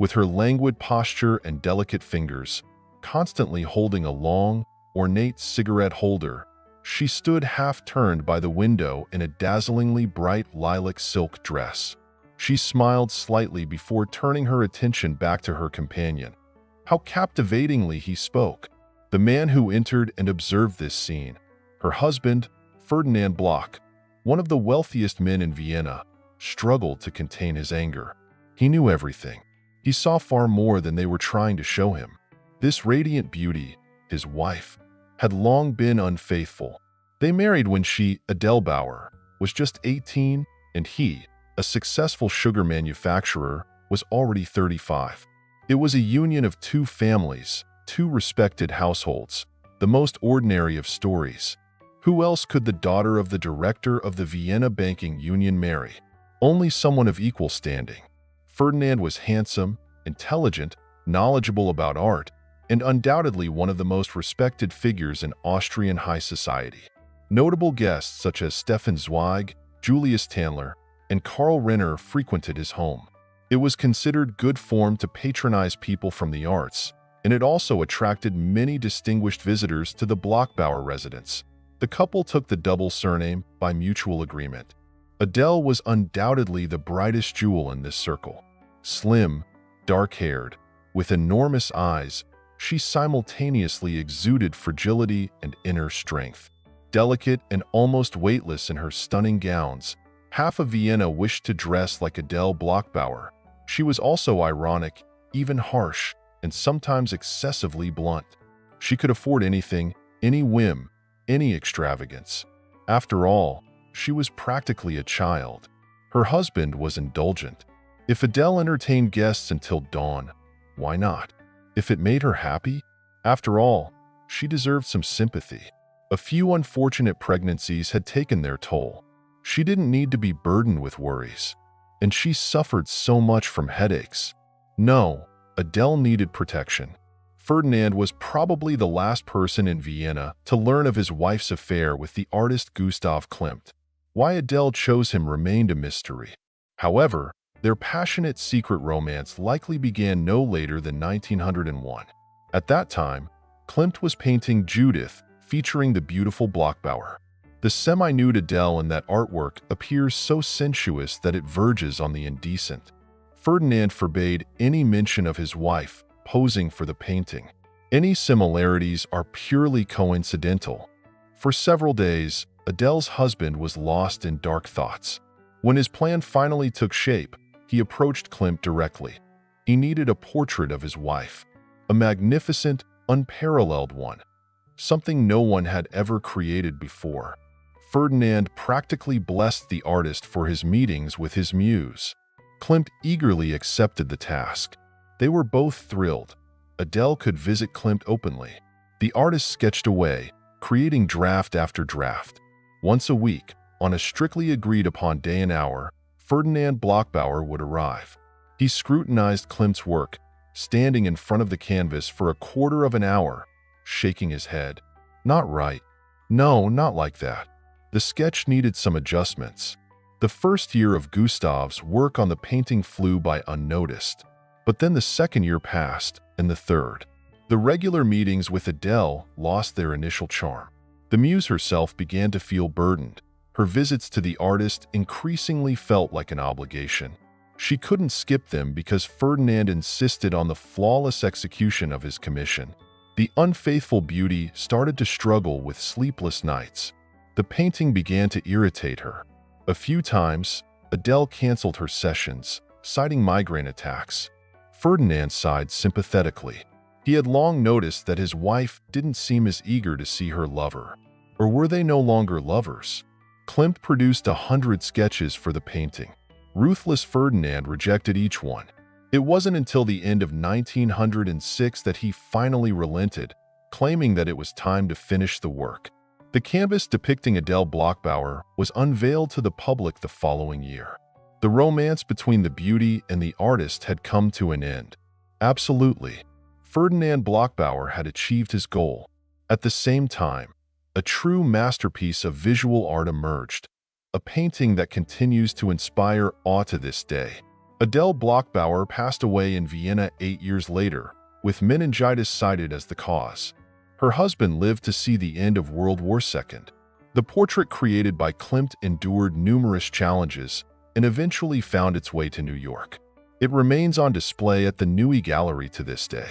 with her languid posture and delicate fingers, constantly holding a long, ornate cigarette holder. She stood half-turned by the window in a dazzlingly bright lilac silk dress. She smiled slightly before turning her attention back to her companion. How captivatingly he spoke! The man who entered and observed this scene, her husband, Ferdinand Bloch, one of the wealthiest men in Vienna, struggled to contain his anger. He knew everything. He saw far more than they were trying to show him. This radiant beauty, his wife, had long been unfaithful. They married when she, Adele Bauer, was just 18, and he, a successful sugar manufacturer, was already 35. It was a union of two families, two respected households, the most ordinary of stories. Who else could the daughter of the director of the Vienna Banking Union marry? Only someone of equal standing. Ferdinand was handsome, intelligent, knowledgeable about art, and undoubtedly one of the most respected figures in Austrian high society. Notable guests such as Stefan Zweig, Julius Tandler, and Karl Renner frequented his home. It was considered good form to patronize people from the arts, and it also attracted many distinguished visitors to the Bloch-Bauer residence. The couple took the double surname by mutual agreement. Adele was undoubtedly the brightest jewel in this circle. Slim, dark-haired, with enormous eyes, she simultaneously exuded fragility and inner strength. Delicate and almost weightless in her stunning gowns, half of Vienna wished to dress like Adele Bloch-Bauer. She was also ironic, even harsh, and sometimes excessively blunt. She could afford anything, any whim, any extravagance. After all, she was practically a child. Her husband was indulgent. If Adele entertained guests until dawn, why not? If it made her happy? After all, she deserved some sympathy. A few unfortunate pregnancies had taken their toll. She didn't need to be burdened with worries. And she suffered so much from headaches. No, Adele needed protection. Ferdinand was probably the last person in Vienna to learn of his wife's affair with the artist Gustav Klimt. Why Adele chose him remained a mystery. However, their passionate secret romance likely began no later than 1901. At that time, Klimt was painting Judith, featuring the beautiful Bloch-Bauer. The semi-nude Adele in that artwork appears so sensuous that it verges on the indecent. Ferdinand forbade any mention of his wife posing for the painting. Any similarities are purely coincidental. For several days, Adele's husband was lost in dark thoughts. When his plan finally took shape, he approached Klimt directly. He needed a portrait of his wife, a magnificent, unparalleled one, something no one had ever created before. Ferdinand practically blessed the artist for his meetings with his muse. Klimt eagerly accepted the task. They were both thrilled. Adele could visit Klimt openly. The artist sketched away, creating draft after draft. Once a week, on a strictly agreed-upon day and hour, Ferdinand Bloch-Bauer would arrive. He scrutinized Klimt's work, standing in front of the canvas for a quarter of an hour, shaking his head. Not right. No, not like that. The sketch needed some adjustments. The first year of Gustav's work on the painting flew by unnoticed. But then the second year passed, and the third. The regular meetings with Adele lost their initial charm. The muse herself began to feel burdened. Her visits to the artist increasingly felt like an obligation. She couldn't skip them because Ferdinand insisted on the flawless execution of his commission. The unfaithful beauty started to struggle with sleepless nights. The painting began to irritate her. A few times, Adele canceled her sessions, citing migraine attacks. Ferdinand sighed sympathetically. He had long noticed that his wife didn't seem as eager to see her lover. Or were they no longer lovers? Klimt produced 100 sketches for the painting. Ruthless Ferdinand rejected each one. It wasn't until the end of 1906 that he finally relented, claiming that it was time to finish the work. The canvas depicting Adele Bloch-Bauer was unveiled to the public the following year. The romance between the beauty and the artist had come to an end. Absolutely. Ferdinand Bloch-Bauer had achieved his goal. At the same time, a true masterpiece of visual art emerged, a painting that continues to inspire awe to this day. Adele Bloch Bauer passed away in Vienna 8 years later, with meningitis cited as the cause. Her husband lived to see the end of World War II. The portrait created by Klimt endured numerous challenges and eventually found its way to New York. It remains on display at the Neue Gallery to this day.